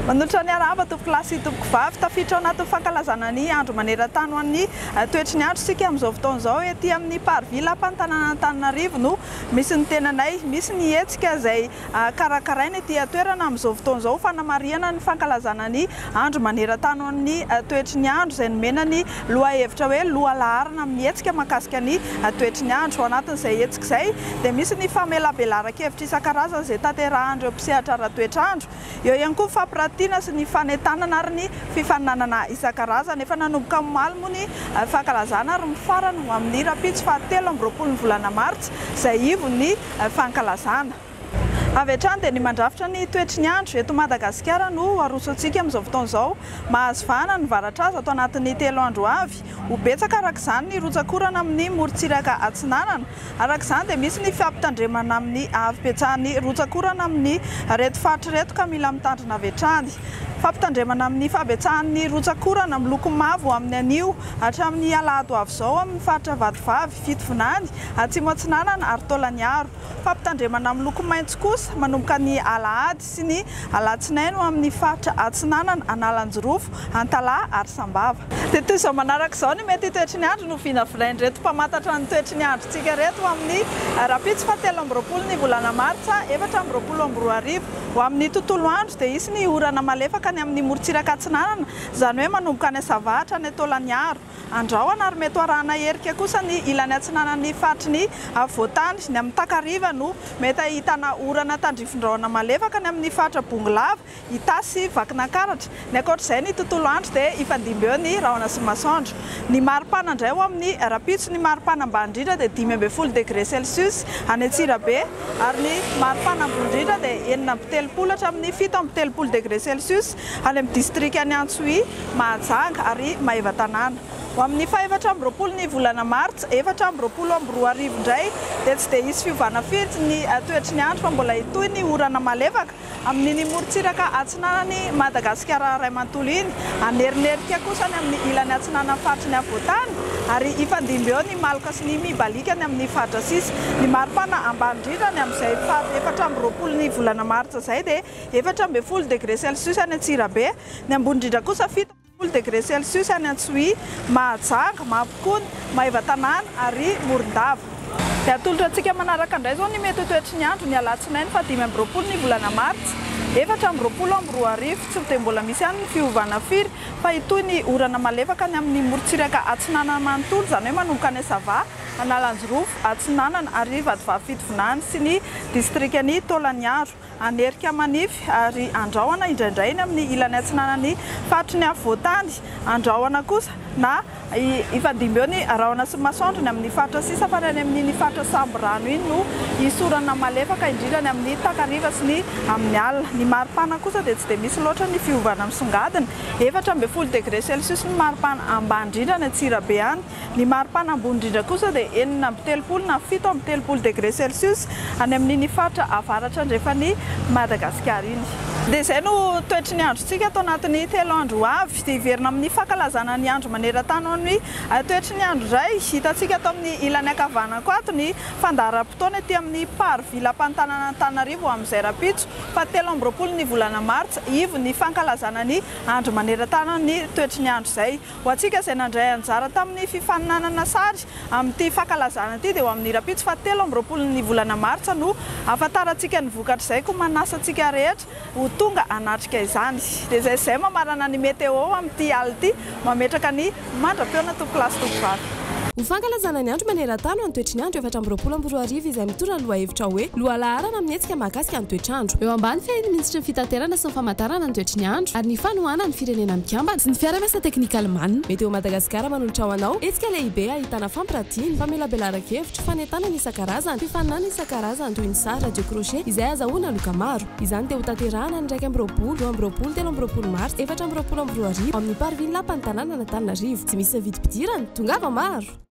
Manotra ny araba tompoko lasy tompoko vavy tafiditra ao anatin'ny fankalazana ny andro maneran-tany ho an'ny toetry ny andro sika amin'izao fotoana izao ety amin'ny parville Ampantananantananarivo no misy ny tenanay, misy ny hetsika izay karakaraina ety toerana amin'izao fotoana izao fanamariana ny fankalazana ny andro maneran-tany ho an'ny toetry ny andro izay nomena ny lohahevitra hoe lohalaharana amin'ny hetsika mahakasika ny toetry ny andro. Ao anatin'izay hetsika izay dia misy ny famelabelaran-kevitra isan-karazany izay tanterahan'ireo mpisehatra ara-toetr'andro. Eo ihany koa fampiratiana sy ny fanentanana ary ny fifaninanana isan-karazany. Efa nanomboka omaly moa ny fankalazana ary mifarana ho amin'ny rapitso fahatelo amby roapolo ny volana martsa izay ivon'ny fankalazana. Avy hatrany dia ny mandrafitra ny toetry ny andro eto Madagasikara no arosantsika amin'izao fotoana izao. Mahazo vahana ny varatraza atao anatin'ny 3 andro avy. Ho betsaka arak'izany ny rotsakorana amin'ny morontsiraka Atsinanana. Arak'izany dia misy ny fiampitandremana amin'ny avy-petsahan'ny rotsakorana amin'ny reto faritra reto ka mila mitandrina avy hatrany. Fampitandremana amin'ny fahabetsahan'ny rotsakorana miloko mavo amin'ny anio hatramin'ny alahady ho avy izao amin'ny faritra Vadivavy, Fitovonany, Atsimo Atsinanana ary Taolagnaro. Fampitandremana miloko maitso kosa manomboka ny alahady sy ny alatsinainy amin'ny faritra Atsinanana, Analanjorofo, Antalaha ary Sambava. Dia toy izao manaraka izao ny mety toetry ny andro no vinavinainy reto mpamantatra ny toetry ny androntsika reto amin'ny rapitso fahatelo amby roapolo ny volana martsa 2024. Ho amin'ny tontolo andro dia isy ny orana malefaka ny amin'ny morontsiraka Atsinanana, izany hoe manomboka any Savatra ny Taolagnaro. Andrahoana ary mety arahana herika kosa ny ilany Atsinanana faritry ny Voatany ny amin'ny Takariva no mety ahitana orana tandrifin-drahona malefaka ny amin'ny faritra Bongolava, Itasy, Vakinankaratra. Ny ankoatr'izay ny tontolo andro dia ifandimby eo ny rahona sy masoandro. Ny maripana indray ho amin'ny rapitso ny maripana ambany indrindra dia 12 degré Celsius any Antsirabe ary ny maripana ambony indrindra dia 9 hatramin'ny 7 degré Celsius any amin'ny distrika any Antsohi, Mahajanga ary Maivatanana. Ho amin'ny 4 amby roapolo ny volana martsa 2024 indray dia tsy dia hisy fiovana firy ny toetry ny andro fa mbola hitohy ny orana malefaka amin'ny morontsiraka Atsinanana Madagasikara iray manontolo iny. Anerinerika kosa ny amin'ny ilany Atsinanana faritry ny Voatany ary ifandimby eo ny maloka sy ny mibalika ny amin'ny faritra sisa. Ny maripana ambany indrindra ny amin'izay 4 amby roapolo ny volana martsa izay dia 14 degré Celsius any Antsirabe, ny ambony indrindra kosa 7 degré Celsius any Antsohi, Mahajanga, Mampikony, Maivatanana ary Morondava. Dia atolotra antsika manaraka indray izao ny mety toetry ny andro ny alatsinainy 5 amby roapolo ny volana martsa 2024. Tsy dia mbola misy ihany ny fiovana firy fa hitohy ny orana malefaka ny amin'ny morontsiraka Atsinanana manontolo, izany hoe manomboka any Sava, Analanjorofo, Atsinanana ary Vadivavy, Fitovonany sy ny distrika ny Taolagnaro. Anerika manify ary andrahoana indraindray ny amin'ny ilany Atsinanana faritry ny Voatany. Andrahoana kosa na ifandimby eo ny rahona sy masoandro ny amin'ny faritra sisa fa ny amin'ny faritra Samborano iny no isorana malefaka indrindra ny amin'ny Takariva sy ny amin'ny alina. Ny maripana kosa dia tsy dia misy loatra ny fiovana misongadina 14 degré Celsius ny maripana ambany indrindra ny Antsirabe any. Ny maripana ambony indrindra kosa dia 9 na 7 degré Celsius any amin'ny faritra avaratra andrefa ny Madagasikara iny. Dia izay no toetry ny androntsika atao anatin'ny 3 andro avy. Dia iverina amin'ny fankalazana ny andro maneran-tany ho an'ny toetry ny andro iray hitantsika atao amin'ny ilany ankavanana ato ny fandaharam-potoana ety amin'ny parville Ampantananantananarivo amin'izay rapitso fahatelo amby roapolo ny volana martsa ivo ny fankalazana ny andro maneran-tany ny toetry ny andro izay. Ho antsika izay nandray anjara tamin'ny fifaninanana sary amin'ity fankalazana ity dia ho amin'ny rapitso fahatelo amby roapolo ny volana martsa no ahafantarantsika ny vokatra izay ko manasa antsika rehetra ho tonga anatrika izany. Dia izay mamarana ny meteo amin'ity alina ity mametraka ny mandra-peona tompoko lasy tompoko vavy. Ho fankalazana ny andro maneran-tany ho any toetry ny andro 2024 izay mitondra ny lohahevitra hoe lohalaharana amin'ny hetsika mahakasika ny toetr'andro. Eo ambany ministry ny fitaterana sy ny famantarana ny toetry ny andro ary ny fanohana ny firenena mikambana sy ny fiara-miasa teknikal manina. Meteo Madagasikara manolotra ho anao hetsika lehibe ahitana fampiratiana, famelabelaran-kevitra, fanentanana isan-karazany, fifaninana isan-karazany toy ny sary, radio crochet izay azahoana loka maro. Izany dia ho tanterahana ny 1 amby roapolo, 2 amby roapolo, 3 amby roapolo martsa 2024 amin'ny parville Ampantananantananarivo. Tsy misy vidim-pidirana, tongava maro.